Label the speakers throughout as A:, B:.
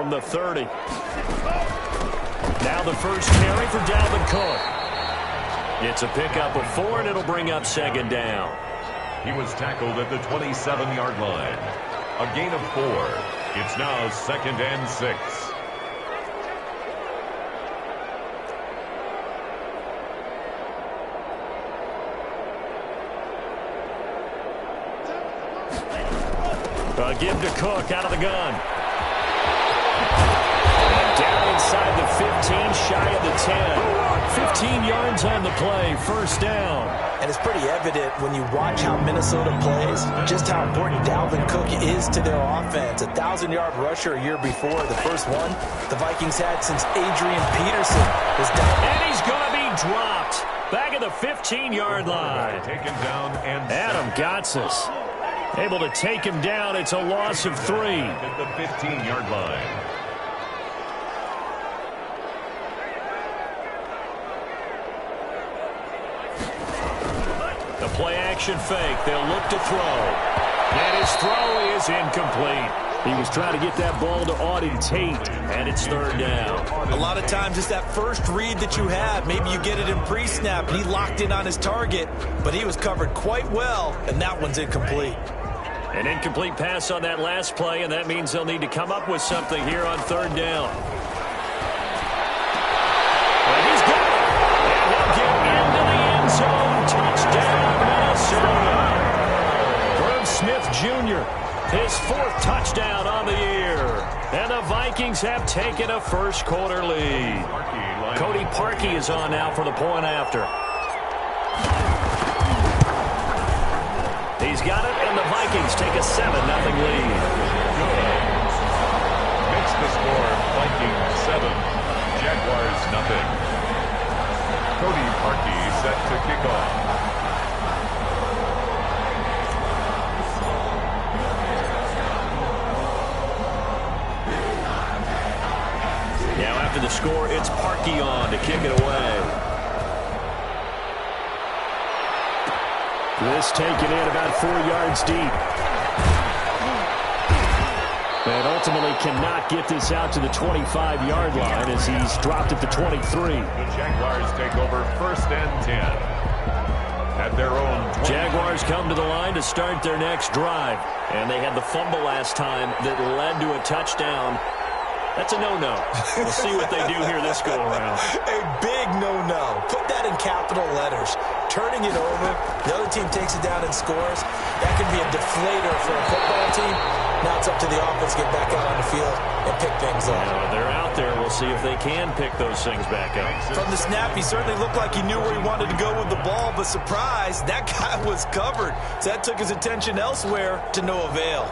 A: from the 30. Now the first carry for Dalvin Cook. It's a pickup of 4, and it'll bring up second down.
B: He was tackled at the 27-yard line. A gain of 4. It's now 2nd and 6.
A: A give to Cook out of the gun. And down inside the 15, shy of the 10. 15 yards on the play, first down.
C: And it's pretty evident when you watch how Minnesota plays, just how important Dalvin Cook is to their offense. 1,000-yard rusher a year before, the first one the Vikings had since Adrian Peterson was down.
A: And he's going to be dropped. Back at the 15-yard line.
B: Taken down and
A: Adam Gotsis able to take him down. It's a loss of 3.
B: At the 15-yard line.
A: The play-action fake. They'll look to throw. And his throw is incomplete. He was trying to get that ball to Auden Tate, and it's third down.
C: A lot of times it's that first read that you have. Maybe you get it in pre-snap, and he locked in on his target, but he was covered quite well, and that one's incomplete.
A: An incomplete pass on that last play, and that means they'll need to come up with something here on third down. And he's got it. And he'll get into the end zone. Touchdown, Minnesota. Herb Smith Jr., his 4th touchdown on the year. And the Vikings have taken a first-quarter lead. Cody Parkey is on now for the point after. He's got it, and the Vikings take a 7-0 lead.
B: Good. Makes the score Vikings 7, Jaguars 0. Cody Parkey set to kick off.
A: Now after the score, it's Parkey on to kick it away. This taken in about 4 yards deep. And ultimately cannot get this out to the 25-yard line as he's dropped at the 23.
B: The Jaguars take over 1st and 10. At their own 20.
A: Jaguars come to the line to start their next drive. And they had the fumble last time that led to a touchdown. That's a no-no. We'll see what they do here this go-around.
C: A big no-no. Put that in capital letters. Turning it over, the other team takes it down and scores. That can be a deflator for a football team. Now it's up to the offense to get back out on the field and pick things up.
A: They're out there. We'll see if they can pick those things back up.
C: From the snap, he certainly looked like he knew where he wanted to go with the ball, but surprise, that guy was covered. So that took his attention elsewhere to no avail.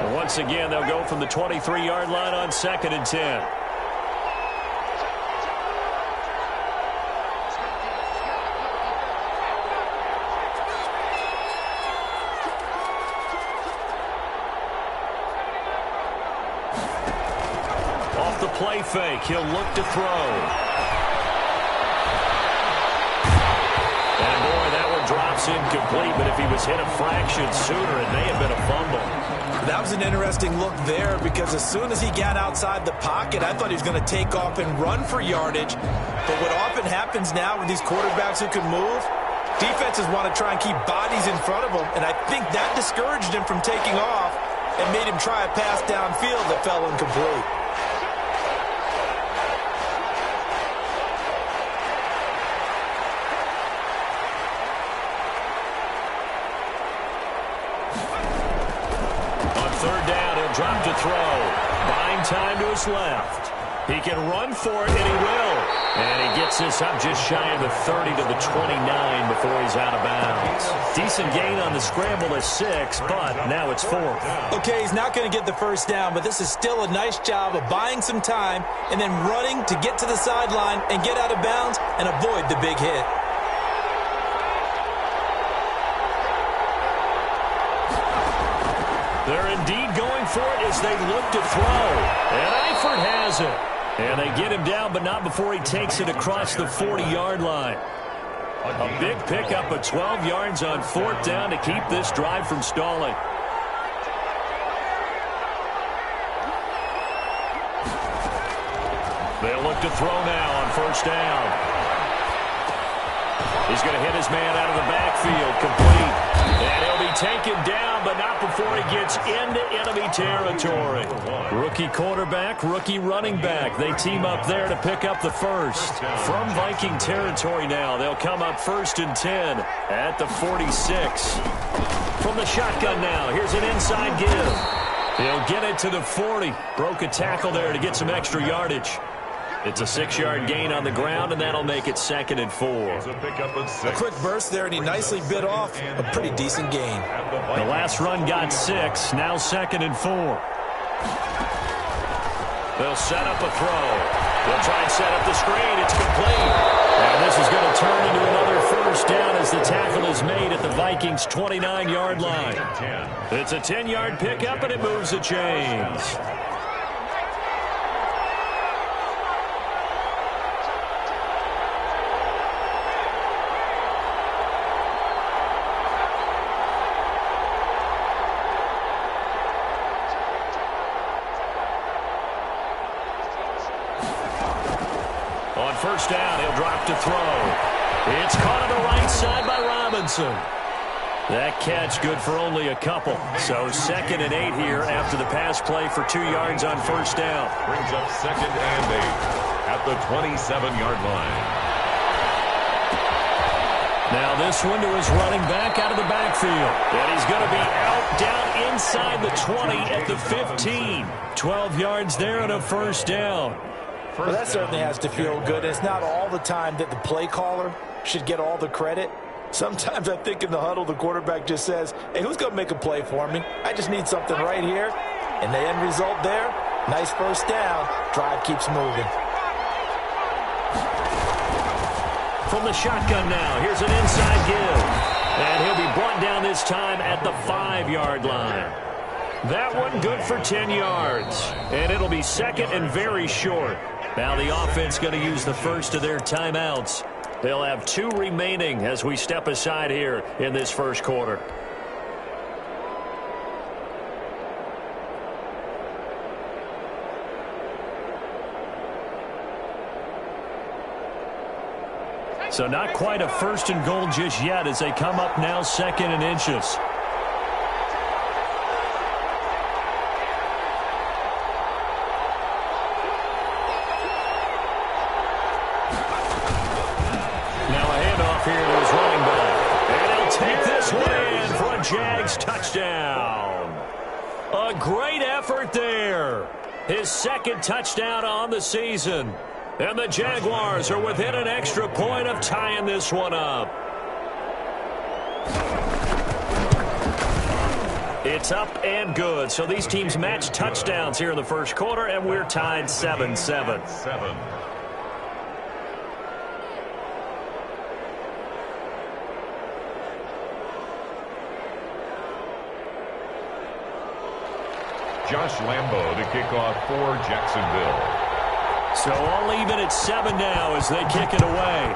A: And once again, they'll go from the 23-yard line on 2nd and 10. Play fake. He'll look to throw. And boy, that one drops incomplete, but if he was hit a fraction sooner, it may have been a fumble.
C: That was an interesting look there because as soon as he got outside the pocket, I thought he was going to take off and run for yardage. But what often happens now with these quarterbacks who can move, defenses want to try and keep bodies in front of them, and I think that discouraged him from taking off and made him try a pass downfield that fell incomplete.
A: Drop to throw. Buying time to his left. He can run for it, and he will. And he gets this up just shy of the 30 to the 29 before he's out of bounds. Decent gain on the scramble to 6, but now it's 4th.
C: Okay, he's not going to get the first down, but this is still a nice job of buying some time and then running to get to the sideline and get out of bounds and avoid the big hit.
A: They're indeed going for it as they look to throw. And Eifert has it. And they get him down, but not before he takes it across the 40-yard line. A big pickup of 12 yards on 4th down to keep this drive from stalling. They'll look to throw now on 1st down. He's going to hit his man out of the backfield, complete. And he'll be taken down, but not before he gets into enemy territory. Rookie quarterback, rookie running back. They team up there to pick up the first. From Viking territory now, they'll come up 1st and 10 at the 46. From the shotgun now, here's an inside give. He'll get it to the 40. Broke a tackle there to get some extra yardage. It's a 6-yard gain on the ground, and that'll make it 2nd and 4.
C: A quick burst there, and he nicely bit off a pretty decent gain.
A: The last run got 6. Now 2nd and 4. They'll set up a throw. They'll try and set up the screen. It's complete. And this is going to turn into another 1st down as the tackle is made at the Vikings' 29-yard line. It's a 10-yard pickup, and it moves the chains. On 1st down, he'll drop to throw. It's caught on the right side by Robinson. That catch good for only a couple. So 2nd and 8 here after the pass play for 2 yards on 1st down.
B: Brings up 2nd and 8 at the 27-yard line.
A: Now this one to his running back out of the backfield. And he's going to be out down inside the 20 at the 15. 12 yards there and a 1st down.
C: Well, that certainly has to feel good. It's not all the time that the play caller should get all the credit. Sometimes I think in the huddle, the quarterback just says, hey, who's going to make a play for me? I just need something right here. And the end result there, nice 1st down. Drive keeps moving.
A: From the shotgun now, here's an inside give. And he'll be brought down this time at the 5-yard line. That one good for 10 yards. And it'll be 2nd and very short. Now the offense going to use the first of their timeouts. They'll have 2 remaining as we step aside here in this 1st quarter. So not quite a 1st and goal just yet as they come up now 2nd and inches. Jags touchdown. A great effort there. His 2nd touchdown on the season. And the Jaguars are within an extra point of tying this one up. It's up and good. So these teams match touchdowns here in the 1st quarter, and we're tied 7-7.
B: Josh Lambo to kick off for Jacksonville.
A: So all even at 7 now as they kick it away.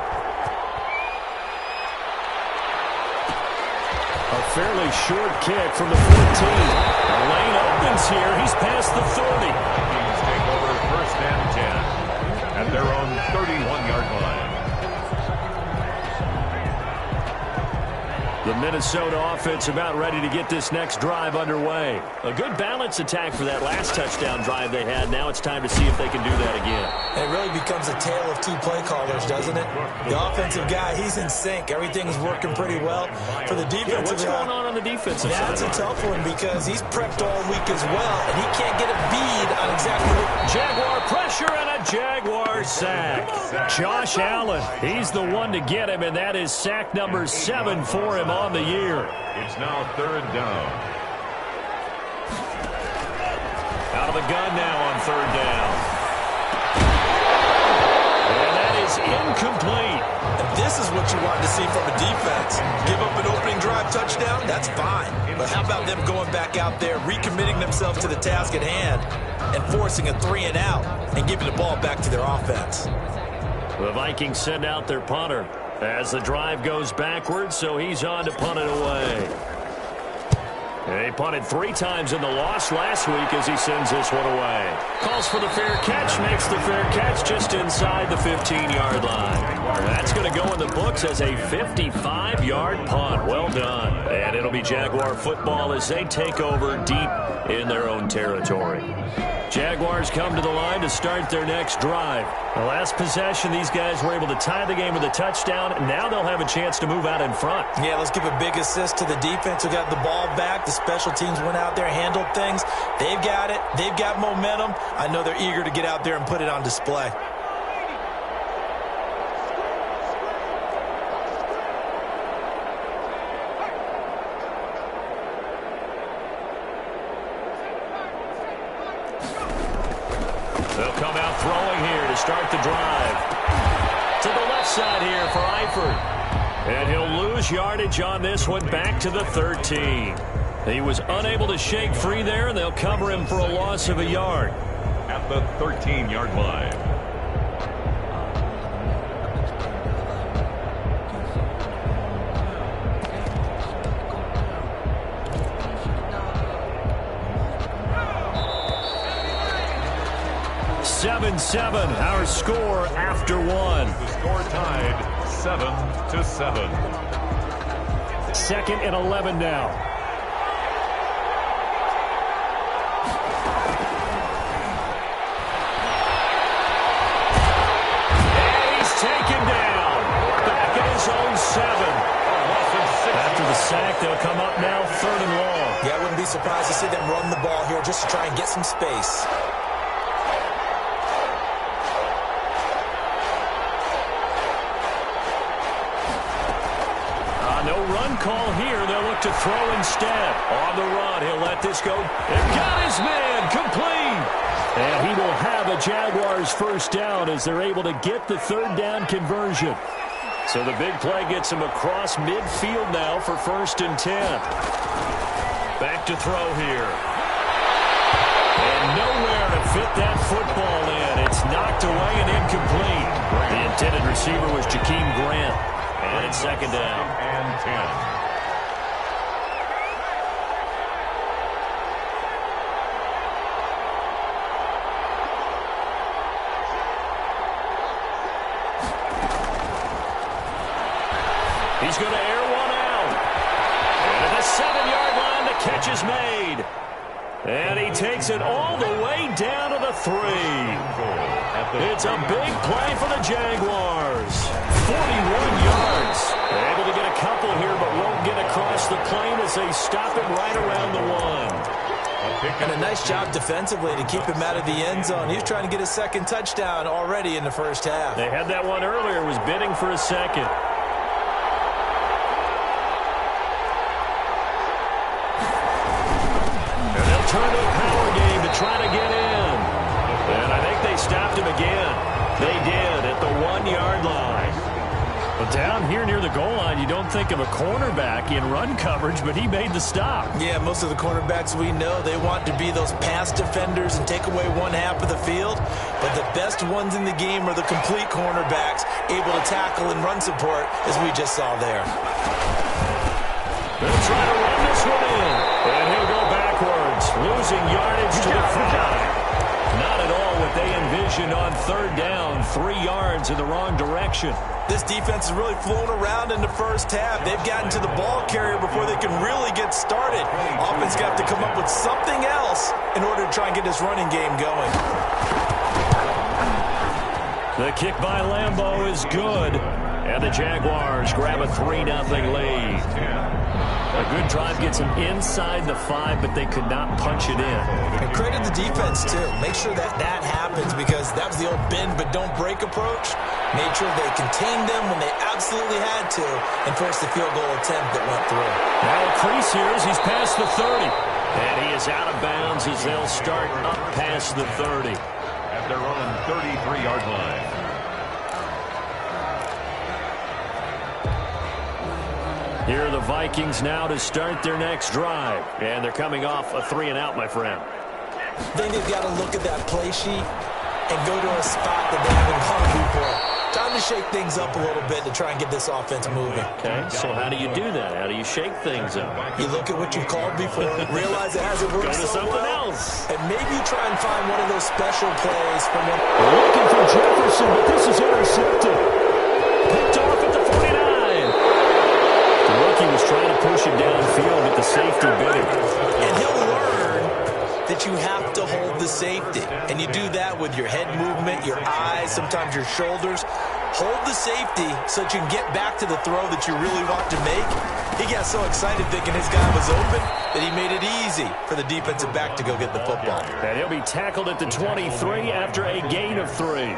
A: A fairly short kick from the 14. The lane opens here. He's past the 30.
B: Vikings take over 1st and 10 at their own 31-yard line.
A: The Minnesota offense about ready to get this next drive underway. A good balance attack for that last touchdown drive they had. Now it's time to see if they can do that again.
C: It really becomes a tale of 2 play callers, doesn't it? The offensive guy, he's in sync. Everything's working pretty well. For the defensive
A: what's going on the defensive side?
C: That's a tough one because he's prepped all week as well, and he can't get a bead on exactly what...
A: Jaguar pressure and a Jaguar sack. Josh Allen, he's the one to get him, and that is sack number 7 for him on the year.
B: It's now 3rd down.
A: Out of the gun now on 3rd down. And that is incomplete.
C: And this is what you want to see from a defense. Give up an opening drive touchdown, that's fine. But how about them going back out there, recommitting themselves to the task at hand, and forcing a 3-and-out, and giving the ball back to their offense.
A: The Vikings send out their punter. As the drive goes backwards, so he's on to punt it away. He punted 3 times in the loss last week as he sends this one away. Calls for the fair catch, makes the fair catch just inside the 15-yard line. That's going to go in the books as a 55-yard punt. Well done. And it'll be Jaguar football as they take over deep in their own territory. Jaguars come to the line to start their next drive. The last possession, these guys were able to tie the game with a touchdown. Now they'll have a chance to move out in front.
C: Yeah, let's give a big assist to the defense who got the ball back. The special teams went out there, handled things. They've got it. They've got momentum. I know they're eager to get out there and put it on display.
A: They'll come out throwing here to start the drive. To the left side here for Eifert. And he'll lose yardage on this one back to the 13. He was unable to shake free there, and they'll cover him for a loss of a yard.
B: At the 13-yard line.
A: Our score after one.
B: The score tied 7-7.
A: 2nd and 11 now. And he's taken down. Back at his own 7. After the sack, they'll come up now 3rd and long.
C: Yeah, I wouldn't be surprised to see them run the ball here just to try and get some space.
A: No run call here. They'll look to throw instead. On the run, he'll let this go. And got his man complete. And he will have a Jaguars first down as they're able to get the 3rd down conversion. So the big play gets him across midfield now for 1st and 10. Back to throw here. And nowhere to fit that football in. It's knocked away and incomplete. The intended receiver was Jakeem Grant. And it's 2nd down.
B: And 10.
A: He's going to air one out. And at the 7-yard line, the catch is made. And he takes it all the way down to the 3. It's a big play for the Jaguars. 41 yards. They're able to get a couple here, but won't get across the plane as they stop him right around the 1.
C: And a nice job defensively to keep him out of the end zone. He was trying to get his 2nd touchdown already in the first half.
A: They had that one earlier, was bidding for a 2nd. And they'll turn to a power game to try to get in. And I think they stopped him again. They did at the 1-yard line. But down here near the goal line, you don't think of a cornerback in run coverage, but he made the stop.
C: Yeah, most of the cornerbacks we know, they want to be those pass defenders and take away one half of the field. But the best ones in the game are the complete cornerbacks, able to tackle and run support, as we just saw there.
A: They'll try to run this one in. And he'll go backwards, losing yardage to the 5. Not at all what they envisioned on 3rd down, 3 yards in the wrong direction.
C: This defense has really flown around in the first half. They've gotten to the ball carrier before they can really get started. Offense got to come up with something else in order to try and get this running game going.
A: The kick by Lambeau is good. And the Jaguars grab a 3-0 lead. A good drive gets them inside the 5, but they could not punch it in.
C: And credit the defense, too. Make sure that that happens because that was the old bend but don't break approach. Made sure they contained them when they absolutely had to and forced the field goal attempt that went through.
A: Now a crease here as he's past the 30. And he is out of bounds as they'll start up past the 30.
B: At their own 33-yard line.
A: Here are the Vikings now to start their next drive. And they're coming off a 3-and-out, my friend.
C: I think they've got to look at that play sheet and go to a spot that they haven't gone before. Time to shake things up a little bit to try and get this offense moving.
A: Okay, so how do you do that? How do you shake things up?
C: You look at what you've called before, realize it hasn't worked
A: Go to
C: so
A: something
C: well,
A: else.
C: and maybe you try and find one of those special plays from one.
A: Looking for Jefferson, but this is intercepted. Picked off at the 49. The rookie was trying to push him downfield, but the safety bit him.
C: And he'll learn that you have to hold the safety. And you do that with your head movement, your eyes, sometimes your shoulders. Hold the safety so that you can get back to the throw that you really want to make. He got so excited thinking his guy was open that he made it easy for the defensive back to go get the football.
A: And he'll be tackled at the 23 after a gain of 3.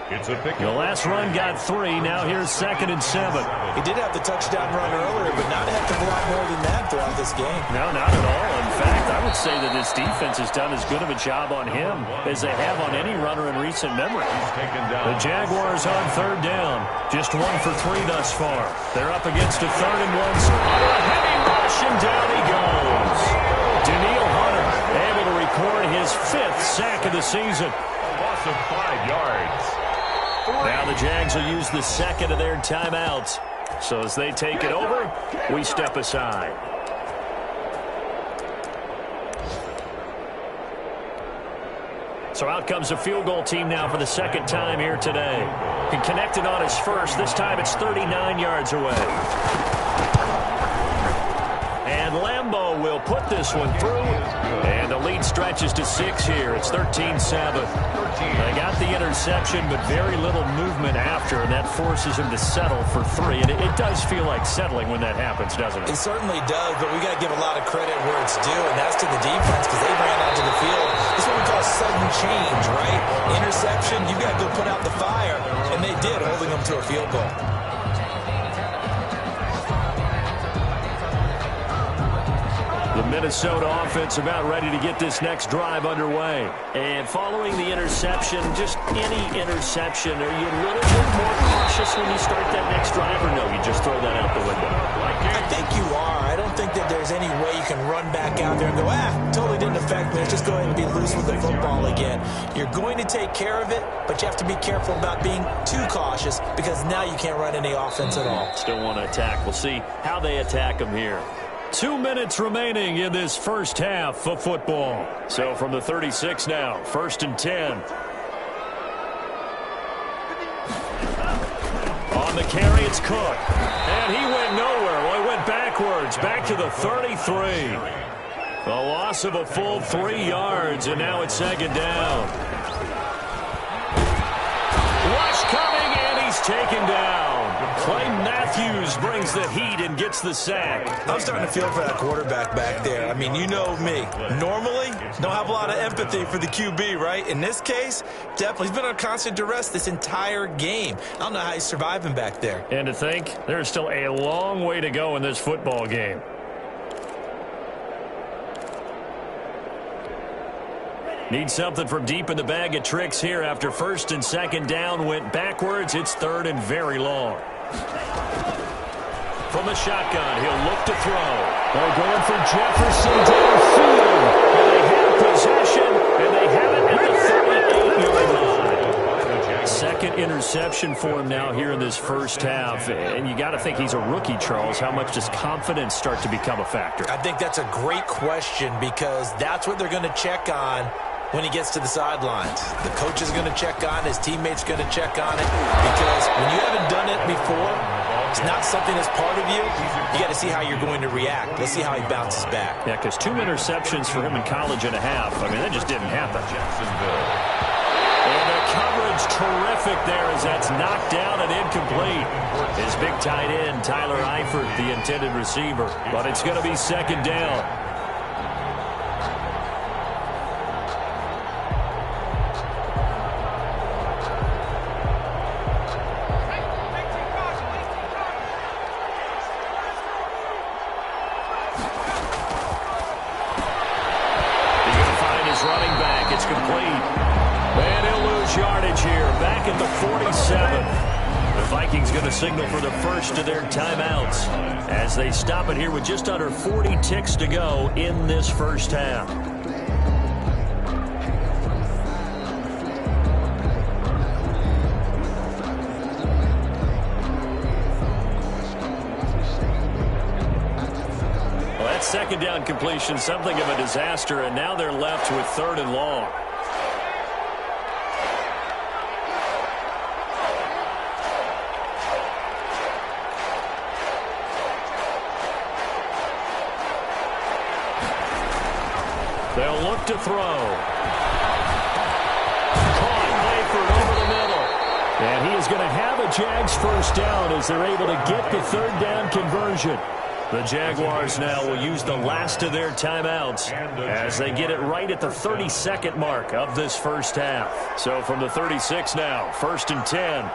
B: It's a pick.
A: The last run got 3. Now here's 2nd and 7.
C: He did have the touchdown run earlier, but not have to block more than that throughout this game.
A: No, not at all. In fact, I would say that this defense has done as good of a job on him as they have on any runner in recent memory. The Jaguars on 3rd down. Just 1 for 3 thus far. They're up against a 3rd and 1. Under a heavy rush, and down he goes. Daniil Hunter able to record his 5th sack of the season.
B: A loss of 5 yards.
A: Now the Jags will use the 2nd of their timeouts. So as they take it over, we step aside. So out comes the field goal team now for the 2nd time here today. He connected on his first. This time it's 39 yards away. And Lambeau will put this one through. And the lead stretches to 6 here. It's 13-7. They got the interception, but very little movement after, and that forces him to settle for 3. And it does feel like settling when that happens, doesn't it?
C: It certainly does, but we got to give a lot of credit where it's due, and that's to the defense because they ran onto the field. This is what we call sudden change, right? Interception, you got to go put out the fire, and they did, holding them to a field goal.
A: The Minnesota offense about ready to get this next drive underway. And following the interception, just any interception, are you a little bit more cautious when you start that next drive, or no, you just throw that out the window?
C: I think you are. I don't think that there's any way you can run back out there and go, totally didn't affect me. Let's just go ahead and be loose with the football again. You're going to take care of it, but you have to be careful about being too cautious because now you can't run any offense at all.
A: Still want to attack. We'll see how they attack them here. 2 minutes remaining in this first half of football. So from the 36 now, 1st and 10. On the carry, it's Cook. And he went nowhere. Well, he went backwards, back to the 33. A loss of a full 3 yards, and now it's 2nd down. Rush coming, and he's taken down. Clay Matthews brings the heat and gets the sack.
C: I'm starting to feel for that quarterback back there. I mean, you know me. Normally, don't have a lot of empathy for the QB, right? In this case, definitely. He's been on constant duress this entire game. I don't know how he's surviving back there.
A: And to think, there's still a long way to go in this football game. Need something from deep in the bag of tricks here after 1st and 2nd down went backwards. It's 3rd and very long. From the shotgun, he'll look to throw. They're going for Jefferson downfield. And they have possession, and they have it at the 38-yard line. 2nd interception for him now here in this first half. And you got to think he's a rookie, Charles. How much does confidence start to become a factor?
C: I think that's a great question because that's what they're going to check on when he gets to the sidelines. The coach is going to check on it. His teammates going to check on it because when you haven't done it before, it's not something that's part of you. You got to see how you're going to react. Let's see how he bounces back.
A: Yeah, because 2 interceptions for him in college and a half. I mean, that just didn't happen. And the coverage terrific there as that's knocked down and incomplete. His big tight end, Tyler Eifert, the intended receiver. But it's going to be 2nd down. At the 47. The Vikings going to signal for the first of their timeouts as they stop it here with just under 40 ticks to go in this first half. second down completion, something of a disaster, and now they're left with 3rd and long. They'll look to throw. Caught Mayford over the middle. And he is going to have a Jags first down as they're able to get the 3rd down conversion. The Jaguars now will use the last of their timeouts as they get it right at the 32nd mark of this first half. So from the 36 now, 1st and 10.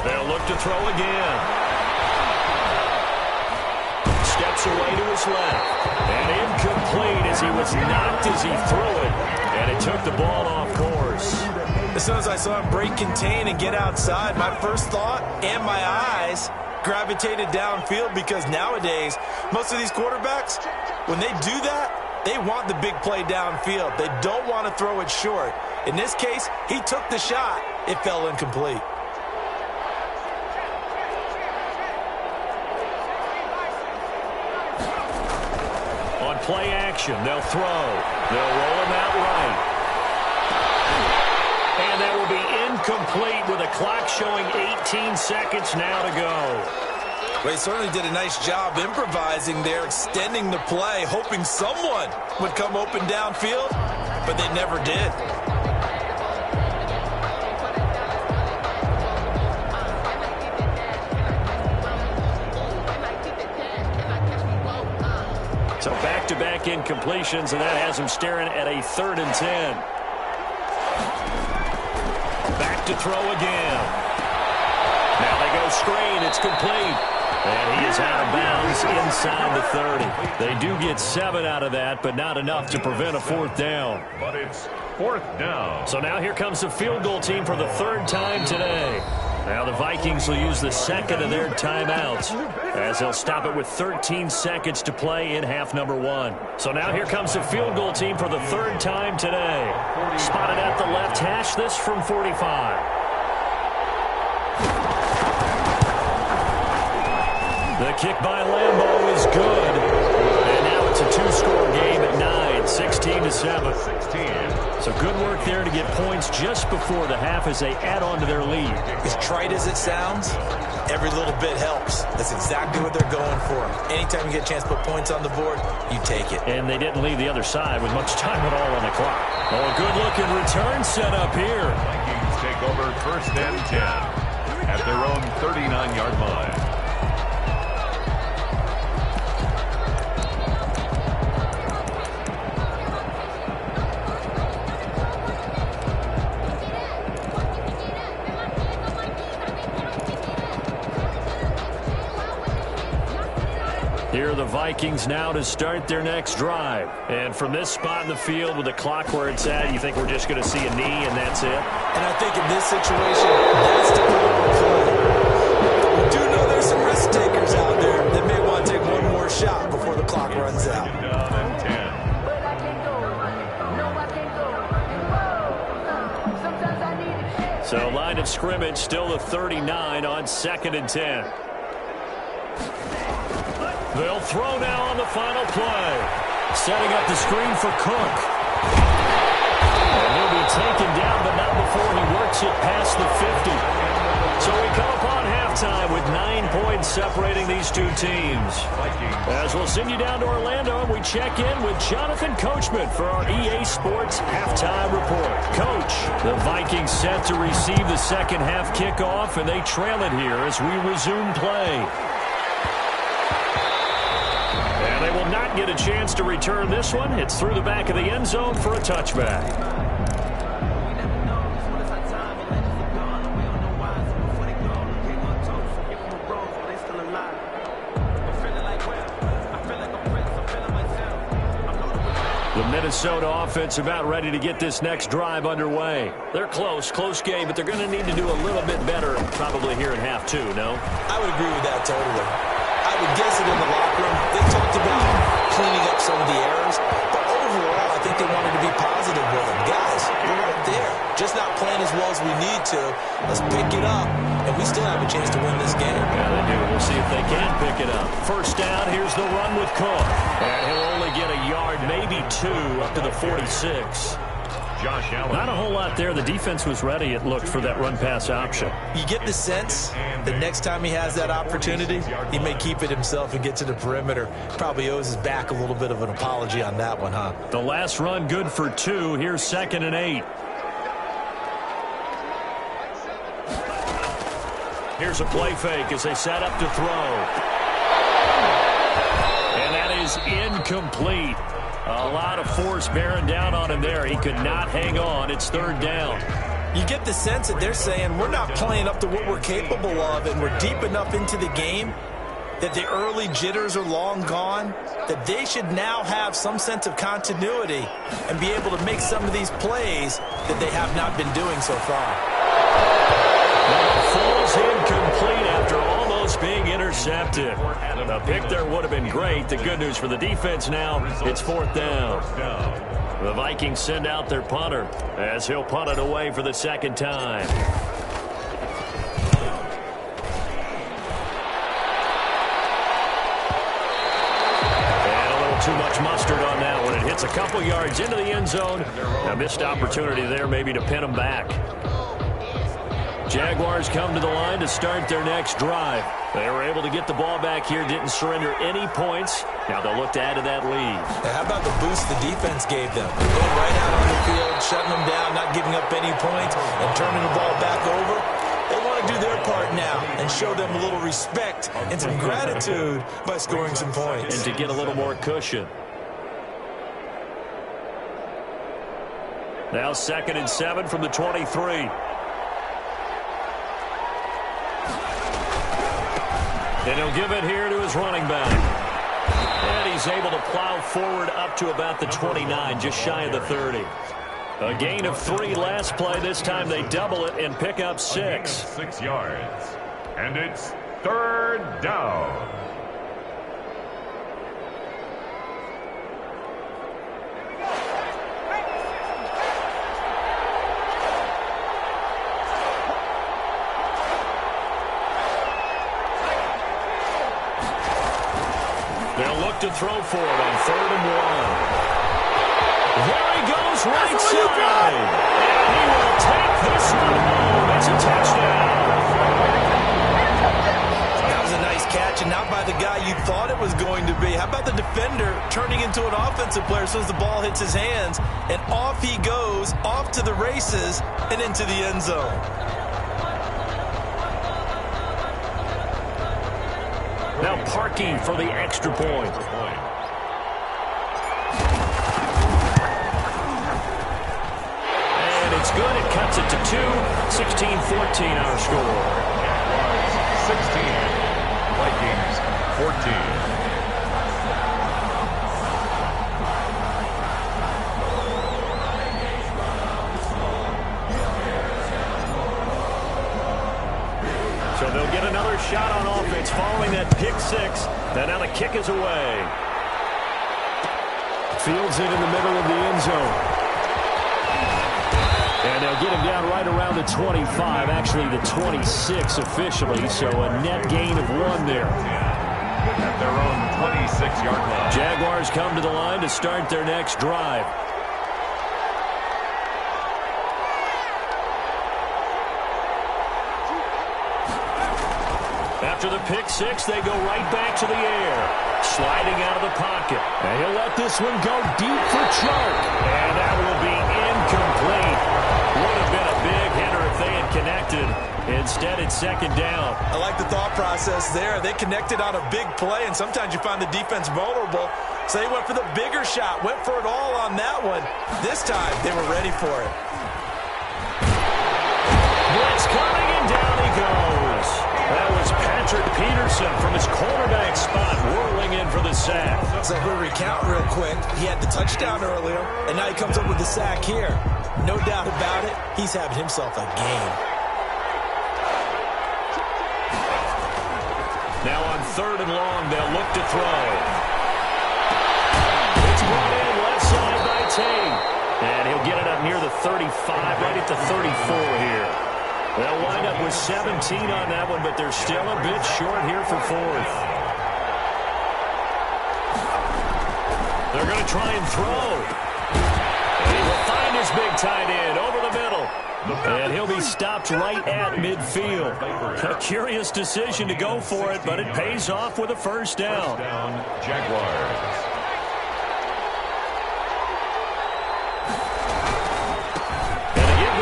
A: They'll look to throw again. Steps away to his left. And incomplete as he was knocked as he threw it. And it took the ball off course.
C: As soon as I saw him break contain and get outside, my first thought and my eyes gravitated downfield, because nowadays, most of these quarterbacks, when they do that, they want the big play downfield. They don't want to throw it short. In this case, he took the shot. It fell incomplete.
A: On play action, they'll throw. They'll roll him out right. And that will be incomplete with a clock showing 18 seconds now to go.
C: Well, he certainly did a nice job improvising there, extending the play, hoping someone would come open downfield, but they never did.
A: So back-to-back incompletions, and that has him staring at a 3rd and 10. Back to throw again. Now they go screen. It's complete. And he is out of bounds inside the 30. They do get 7 out of that, but not enough to prevent a 4th down.
B: But it's 4th down.
A: So now here comes the field goal team for the 3rd time today. Now the Vikings will use the 2nd of their timeouts as they'll stop it with 13 seconds to play in half number 1. So now here comes the field goal team for the 3rd time today. Spotted at the left hash, this from 45. The kick by Lambeau is good. And now it's a 2-score game at 9, 16-7. So good work there to get points just before the half as they add on to their lead.
C: As trite as it sounds, every little bit helps. That's exactly what they're going for. Anytime you get a chance to put points on the board, you take it.
A: And they didn't leave the other side with much time at all on the clock. Oh, a good-looking return set up here.
B: Vikings take over 1st and 10 at their own 39-yard line.
A: Here are the Vikings now to start their next drive. And from this spot in the field with the clock where it's at, you think we're just going to see a knee and that's it?
C: And I think in this situation, that's the play. We do know there's some risk takers out there that may want to take one more shot before the clock runs out.
B: Down and 10.
A: So line of scrimmage still the 39 on 2nd and 10. They'll throw now on the final play. Setting up the screen for Cook. And he'll be taken down, but not before he works it past the 50. So we come upon halftime with 9 points separating these two teams. As we'll send you down to Orlando, and we check in with Jonathan Coachman for our EA Sports Halftime Report. Coach, the Vikings set to receive the second half kickoff, and they trail it here as we resume play. And they will not get a chance to return this one. It's through the back of the end zone for a touchback. Minnesota offense about ready to get this next drive underway. They're close game, but they're going to need to do a little bit better probably here in half two, no?
C: I would agree with that totally. I would guess it in the locker room. They talked about cleaning up some of the errors, but overall, I think they wanted to be positive with them. Guys, we're right there. Just not playing as well as we need to. Let's pick it up, and we still have a chance to win this game.
A: Yeah, they do. We'll see if they can pick it up. First down, here's the run with Cook. And he'll only get a yard, maybe two, up to the 46.
B: Josh Allen.
A: Not a whole lot there. The defense was ready, it looked, for that run-pass option.
C: You get the sense that next time he has that opportunity, he may keep it himself and get to the perimeter. Probably owes his back a little bit of an apology on that one, huh?
A: The last run good for 2. Here's 2nd and 8. Here's a play fake as they set up to throw. And that is incomplete. A lot of force bearing down on him there. He could not hang on. It's 3rd down.
C: You get the sense that they're saying we're not playing up to what we're capable of, and we're deep enough into the game that the early jitters are long gone, that they should now have some sense of continuity and be able to make some of these plays that they have not been doing so far.
A: Falls incomplete after almost being intercepted. The pick there would have been great. The good news for the defense now, it's 4th down. The Vikings send out their punter as he'll punt it away for the 2nd time. And a little too much mustard on that one. It hits a couple yards into the end zone. A missed opportunity there maybe to pin them back. Jaguars come to the line to start their next drive. They were able to get the ball back here, didn't surrender any points. Now they'll look to add to that lead.
C: How about the boost the defense gave them? Going right out on the field, shutting them down, not giving up any points, and turning the ball back over. They want to do their part now and show them a little respect and some gratitude by scoring some points.
A: And to get a little more cushion. Now 2nd and 7 from the 23. And he'll give it here to his running back. And he's able to plow forward up to about the 29, just shy of the 30. A gain of 3 last play. This time they double it and pick up 6.
B: 6 yards. And it's 3rd down.
A: They'll look to throw for it on 3rd and 1. There he goes, right side. And he will take this one home. It's a touchdown.
C: That was a nice catch, and not by the guy you thought it was going to be. How about the defender turning into an offensive player as soon as the ball hits his hands, and off he goes, off to the races, and into the end zone.
A: Now parking for the extra point. And it's good. It cuts it to 2. 16-14 our score.
B: 16. Vikings 14.
A: So they'll get another shot on offense following that pick 6. And now the kick is away. Fields it in the middle of the end zone. And they'll get him down right around the 25, actually the 26 officially. So a net gain of 1 there.
B: At their own 26-yard line.
A: Jaguars come to the line to start their next drive. After the pick 6, they go right back to the air. Sliding out of the pocket. And he'll let this one go deep for Chark. And that will be incomplete. Would have been a big hitter if they had connected. Instead, it's 2nd down.
C: I like the thought process there. They connected on a big play, and sometimes you find the defense vulnerable. So they went for the bigger shot, went for it all on that one. This time, they were ready for it.
A: Blitz coming, and down he goes. That was Patrick Peterson from his cornerback spot, whirling in for the the sack.
C: So if we recount real quick, he had the touchdown earlier, and now he comes up with the sack here. No doubt about it, he's having himself a game.
A: Now on 3rd and long, they'll look to throw. It's brought in left side by Tate. And he'll get it up near the 35, right at the 34 here. They'll wind up with 17 on that one, but they're still a bit short here for 4th. They're going to try and throw. And he will find his big tight end over the middle. And he'll be stopped right at midfield. A curious decision to go for it, but it pays off with a first down.
B: Jaguars.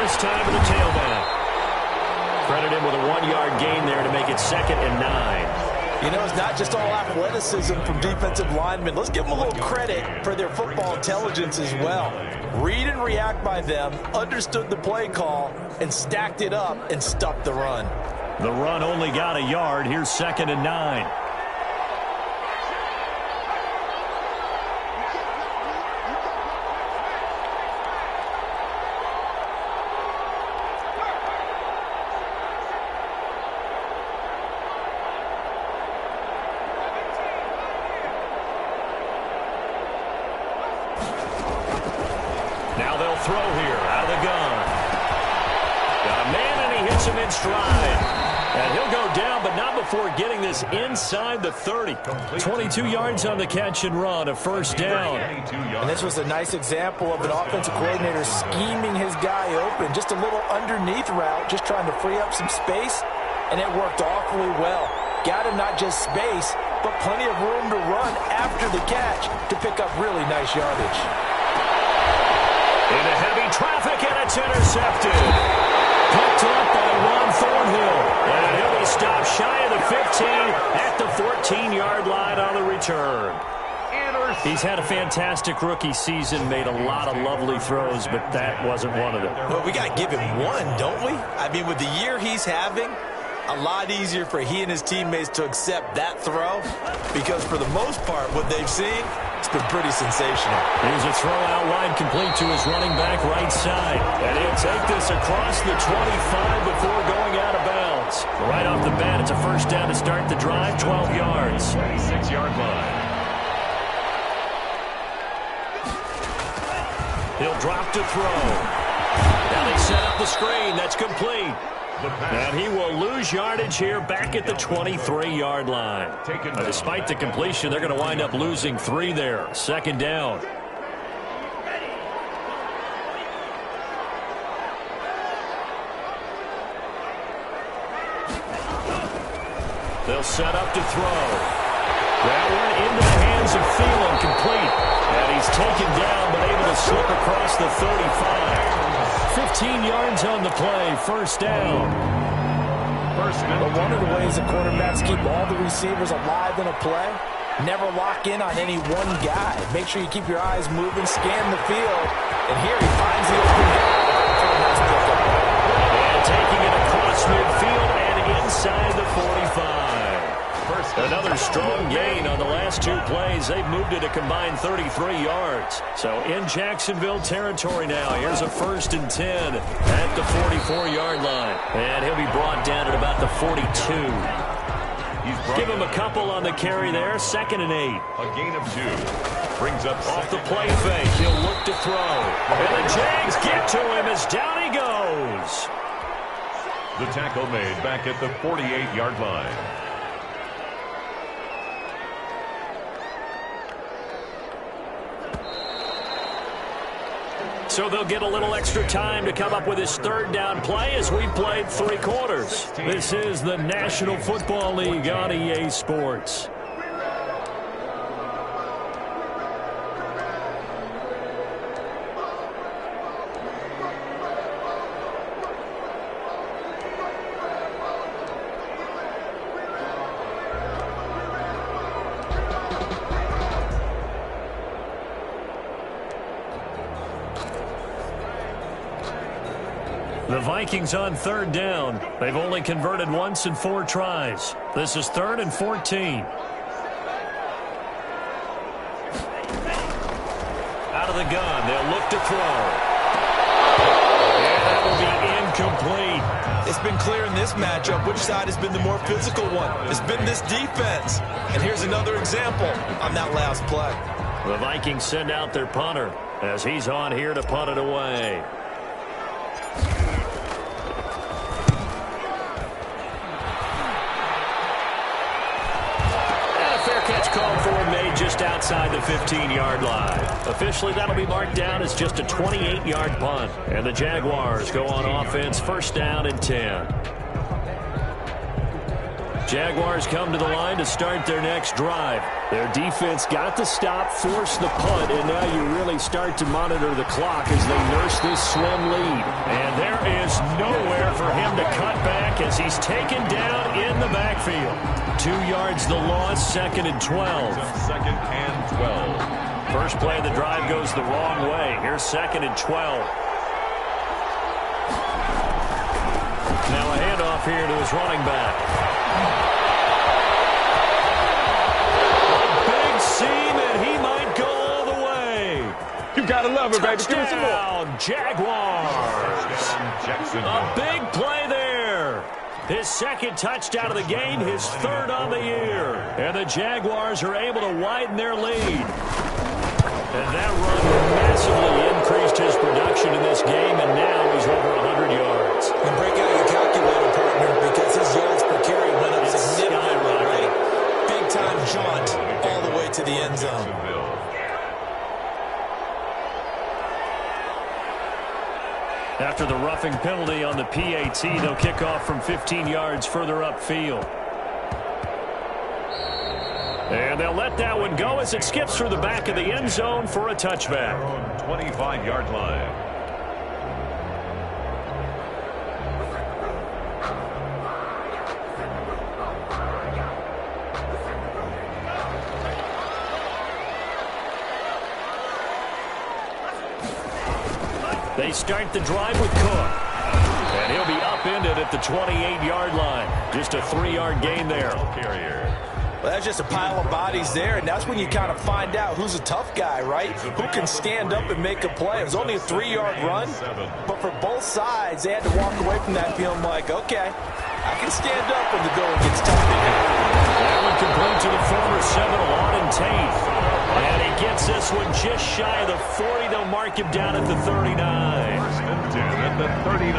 A: This time to the tailback. Credit him with a 1-yard gain there to make it 2nd and 9.
C: You know, it's not just all athleticism from defensive linemen. Let's give them a little credit for their football intelligence as well. Read and react by them, understood the play call, and stacked it up and stopped the run.
A: The run only got a yard. Here's 2nd and 9. Now they'll throw here out of the gun. Got a man, and he hits him in stride. And he'll go down, but not before getting this inside the 30. 22 yards on the catch and run, a first down.
C: And this was a nice example of an offensive coordinator scheming his guy open. Just a little underneath route, just trying to free up some space, and it worked awfully well. Got him not just space, but plenty of room to run after the catch to pick up really nice yardage.
A: Into heavy traffic, and it's intercepted. Picked up by Ron Thornhill. And he'll be stopped shy of the 15 at the 14-yard line on the return. He's had a fantastic rookie season, made a lot of lovely throws, but that wasn't one of them.
C: Well, we got to give him one, don't we? I mean, with the year he's having, a lot easier for he and his teammates to accept that throw, because for the most part, what they've seen, it's been pretty sensational.
A: Here's a throw out wide, complete to his running back right side. And he'll take this across the 25 before going out of bounds. Right off the bat, it's a first down to start the drive, 12 yards.
B: 26-yard line.
A: He'll drop to throw. Now they set up the screen. That's complete. And he will lose yardage here back at the 23-yard line. Despite the completion, they're going to wind up losing 3 there. Second down. They'll set up to throw. That one into the hands of Thielen, complete. And he's taken down, but able to slip across the 35. 15 yards on the play, first down.
C: But one of the ways the quarterbacks keep all the receivers alive in a play, never lock in on any one guy. Make sure you keep your eyes moving, scan the field, and here he finds the open guy.
A: And taking it across midfield and inside the 45. Another strong gain on the last 2 plays. They've moved it a combined 33 yards. So in Jacksonville territory now. Here's a 1st and 10 at the 44-yard line. And he'll be brought down at about the 42. Give him a couple on the carry there. 2nd and 8.
B: A gain of 2. Brings up
A: off the play fake. He'll look to throw. And the Jags get to him as down he goes.
B: The tackle made back at the 48-yard line.
A: So they'll get a little extra time to come up with his 3rd down play as we played 3 quarters. This is the National Football League on EA Sports. The Vikings on 3rd down. They've only converted once in 4 tries. This is 3rd and 14. out of the gun. They'll look to throw. And that will be incomplete.
C: It's been clear in this matchup which side has been the more physical one. It's been this defense. And here's another example on that last play.
A: The Vikings send out their punter as he's on here to punt it away. Catch called for and made just outside the 15-yard line. Officially, that'll be marked down as just a 28-yard punt. And the Jaguars go on offense, first down and 10. Jaguars come to the line to start their next drive. Their defense got the stop, forced the punt, and now you really start to monitor the clock as they nurse this slim lead. And there is nowhere for him to cut back as he's taken down in the backfield. 2 yards the loss, second and 12.
B: Second and 12.
A: First play of the drive goes the wrong way. Here's second and 12. Now a handoff here to his running back. Seam, and he might go all the way.
D: You gotta love it, baby. Give me some more.
A: Touchdown, Jaguars. A big play there. His second touchdown of the game, his third on the year. And the Jaguars are able to widen their lead. And that run massively increased his production in this game, and now he's over 100 yards.
C: And break out your calculator, partner, because his yards per carry went up significantly, right? Big-time jaunt all the way to the end zone.
A: After the roughing penalty on the PAT, they'll kick off from 15 yards further upfield. And they'll let that one go as it skips through the back of the end zone for a touchback.
B: 25-yard line.
A: They start the drive with Cook. And he'll be upended at the 28-yard line. Just a 3-yard gain there.
C: Well, that's just a pile of bodies there, and that's when you kind of find out who's a tough guy, right? Who can stand up and make a play. It was only a 3-yard run, but for both sides, they had to walk away from that feeling like, okay, I can stand up when the going gets tough.
A: That one complete to the former Seminole, Auden Tate. And he gets this one just shy of the 40. They'll mark him down at the 39.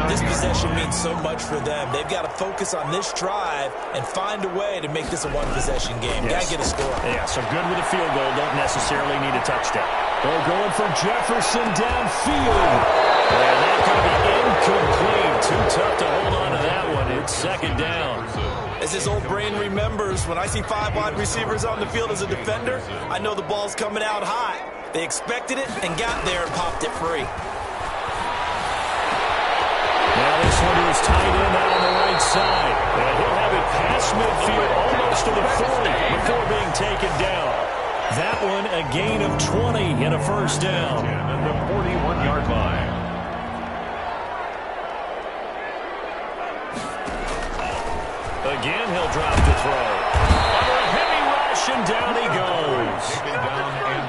C: This possession means so much for them. They've got to focus on this drive and find a way to make this a one-possession game.
A: Yes.
C: Got to get a score.
A: Yeah, so good with a field goal. Don't necessarily need a touchdown. They're going for Jefferson downfield. And that could be incomplete. Too tough to hold on to that one. It's second down.
C: As his old brain remembers, when I see 5 wide receivers on the field as a defender, I know the ball's coming out high. They expected it and got there and popped it free.
A: Now this one is tight end out on the right side. And he'll have it past midfield almost to the 40 before being taken down. That one a gain of 20 and a first down.
B: At the 41-yard line.
A: Again, he'll drop the throw. Under a heavy rush, and down he goes.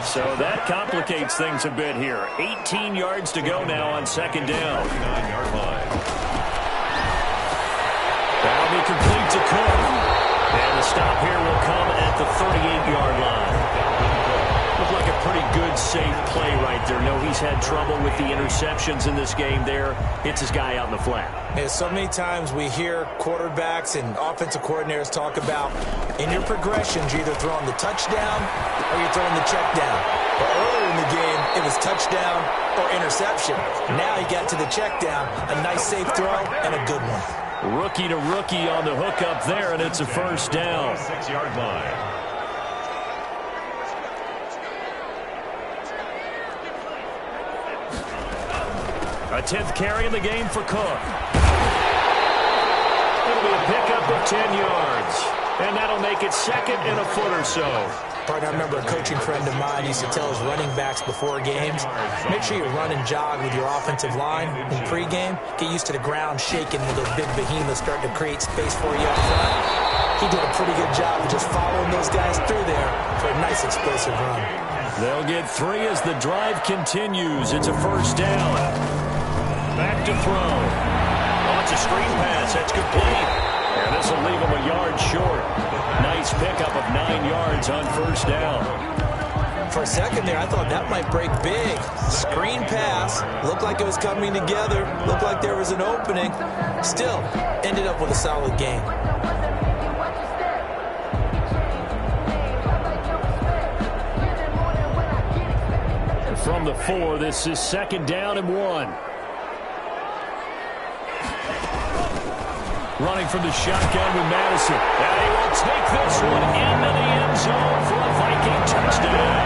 A: So that complicates things a bit here. 18 yards to go now on second down.
B: 39-yard line.
A: That'll be complete to Cook. And the stop here will come at the 38-yard line. Looked like a pretty good, safe play right there. No, he's had trouble with the interceptions in this game there. Hits his guy out in the flat.
C: Yeah, so many times we hear quarterbacks and offensive coordinators talk about in your progressions, you're either throwing the touchdown or you're throwing the check down. But earlier in the game, it was touchdown or interception. Now you got to the check down, a nice safe throw and a good one.
A: Rookie to rookie on the hook up there, and it's a first down.
B: 6-yard line.
A: A 10th carry in the game for Cook. It'll be a pickup of 10 yards. And that'll make it second and a foot or so.
C: Partner, I remember a coaching friend of mine used to tell his running backs before games, make sure you run and jog with your offensive line in pregame. Get used to the ground shaking when those big behemoths start to create space for you up front. He did a pretty good job of just following those guys through there for a nice explosive run.
A: They'll get 3 as the drive continues. It's a first down. Back to throw. Oh, it's a screen pass. That's complete. And this will leave him a yard short. Nice pickup of 9 yards on first down.
C: For a second there, I thought that might break big. Screen pass. Looked like it was coming together. Looked like there was an opening. Still, ended up with a solid game.
A: From the 4, this is second down and 1. Running from the shotgun with Madison. And he will take this one into the end zone for a Viking touchdown.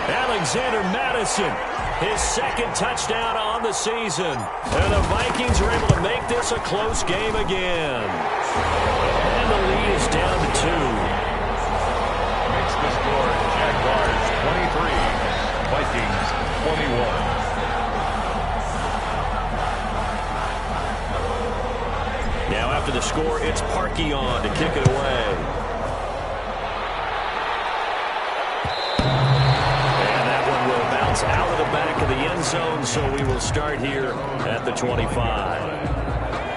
A: Alexander Madison, his second touchdown on the season. And the Vikings are able to make this a close game again. And the lead is down to 2.
B: Makes the score Jaguars 23. Vikings 21.
A: Now after the score, it's Parkey on to kick it away. And that one will bounce out of the back of the end zone, so we will start here at the 25.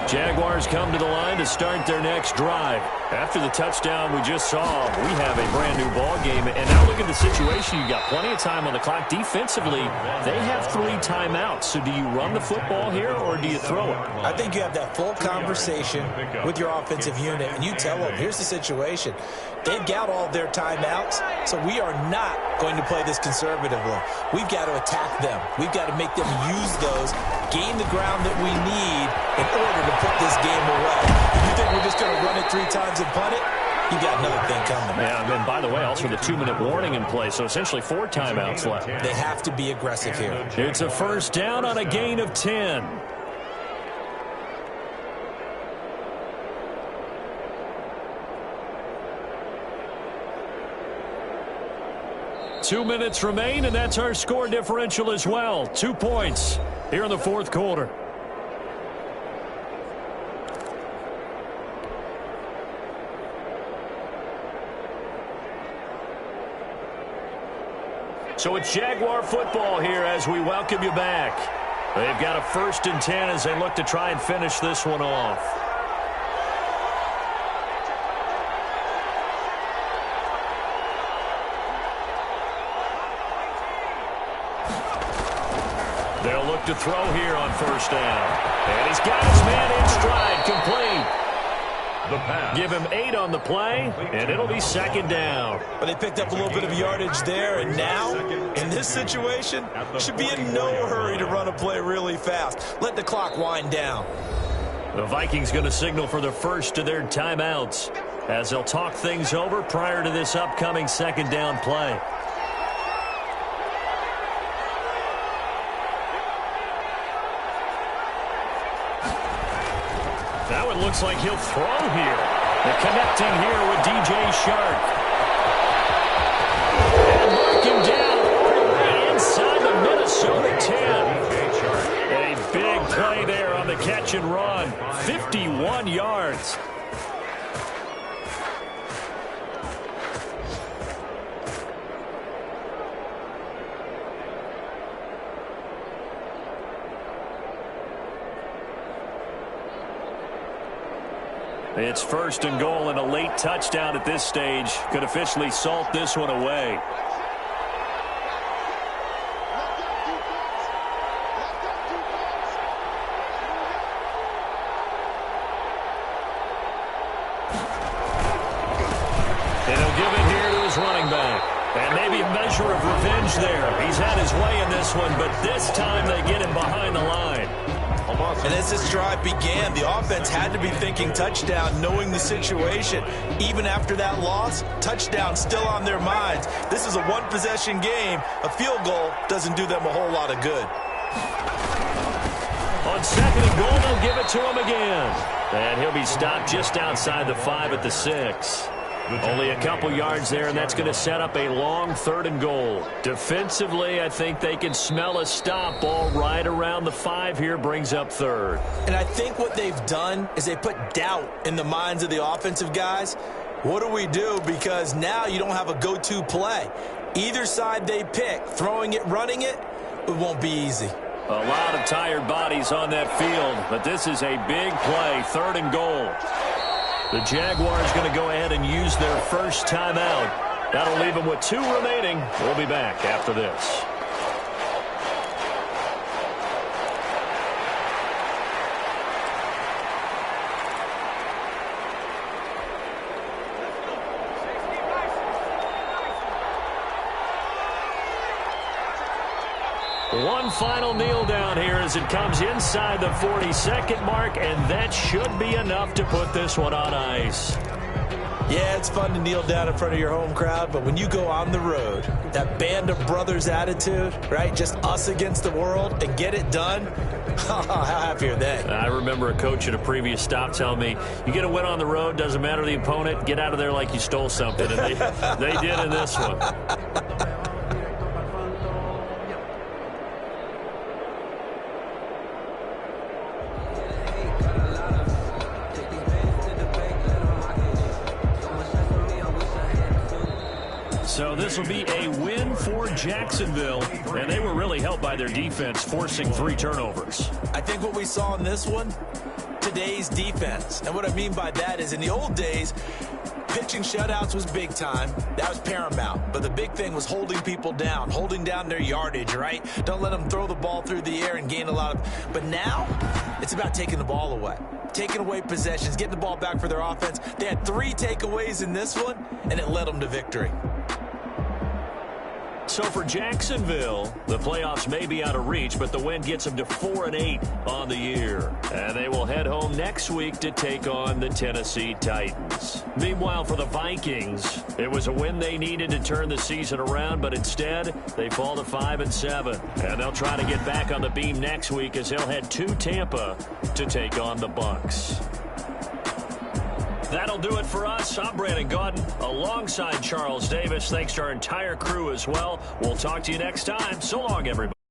A: Jaguars come to the line to start their next drive. After the touchdown we just saw, we have a brand new ball game. And now look at the situation. You've got plenty of time on the clock. Defensively, they have 3 timeouts. So do you run the football here or do you throw it?
C: I think you have that full conversation with your offensive unit, and you tell them, here's the situation. They've got all their timeouts, so we are not going to play this conservatively. We've got to attack them. We've got to make them use those, gain the ground that we need in order to put this game away. If you think we're just going to run it 3 times and punt it, you got another thing coming.
A: Yeah, and then, by the way, also the 2-minute warning in play, so essentially 4 timeouts left.
C: They have to be aggressive here.
A: It's a first down on a gain of 10. Two minutes remain, and that's our score differential as well. 2 points here in the fourth quarter. So it's Jaguar football here as we welcome you back. They've got a 1st and 10 as they look to try and finish this one off. They'll look to throw here on first down. And he's got his man in stride, complete. The pass. Give him 8 on the play, and it'll be second down.
C: But they picked up a little bit of yardage there, and now, in this situation, should be in no hurry to run a play really fast. Let the clock wind down.
A: The Vikings going to signal for the first of their timeouts as they'll talk things over prior to this upcoming second down play. That one looks like he'll throw here. They're connecting here with DJ Shark. And mark him down right inside the Minnesota 10. A big play there on the catch and run. 51 yards. It's 1st and goal, and a late touchdown at this stage could officially salt this one away. And he'll give it here to his running back. And maybe a measure of revenge there. He's had his way in this one, but this time they get him behind the line.
C: And as this drive began, the offense had to be thinking touchdown, knowing the situation. Even after that loss, touchdown still on their minds. This is a one-possession game. A field goal doesn't do them a whole lot of good.
A: On 2nd and goal, they'll give it to him again. And he'll be stopped just outside the 5 at the 6. Only a couple yards there, and that's going to set up a long 3rd and goal. Defensively, I think they can smell a stop. Ball right around the 5 here brings up 3rd.
C: And I think what they've done is they put doubt in the minds of the offensive guys. What do we do? Because now you don't have a go-to play. Either side they pick, throwing it, running it, it won't be easy.
A: A lot of tired bodies on that field, but this is a big play, 3rd and goal. The Jaguars going to go ahead and use their first timeout. That'll leave them with 2 remaining. We'll be back after this. One final kneel down here as it comes inside the 40-second mark, and that should be enough to put this one on ice.
C: Yeah, it's fun to kneel down in front of your home crowd, but when you go on the road, that band of brothers attitude, right, just us against the world, and get it done, how happy are they?
A: I remember a coach at a previous stop telling me, you get a win on the road, doesn't matter the opponent, get out of there like you stole something, and they did in this one. So this will be a win for Jacksonville, and they were really helped by their defense, forcing 3 turnovers.
C: I think what we saw in this one, today's defense. And what I mean by that is in the old days, pitching shutouts was big time. That was paramount. But the big thing was holding people down, holding down their yardage, right? Don't let them throw the ball through the air and gain a lot of... But now, it's about taking the ball away. Taking away possessions, getting the ball back for their offense. They had 3 takeaways in this one, and it led them to victory.
A: So for Jacksonville, the playoffs may be out of reach, but the win gets them to 4-8 on the year. And they will head home next week to take on the Tennessee Titans. Meanwhile, for the Vikings, it was a win they needed to turn the season around, but instead, they fall to 5-7. And they'll try to get back on the beam next week as they'll head to Tampa to take on the Bucs. That'll do it for us. I'm Brandon Gaudin alongside Charles Davis. Thanks to our entire crew as well. We'll talk to you next time. So long, everybody.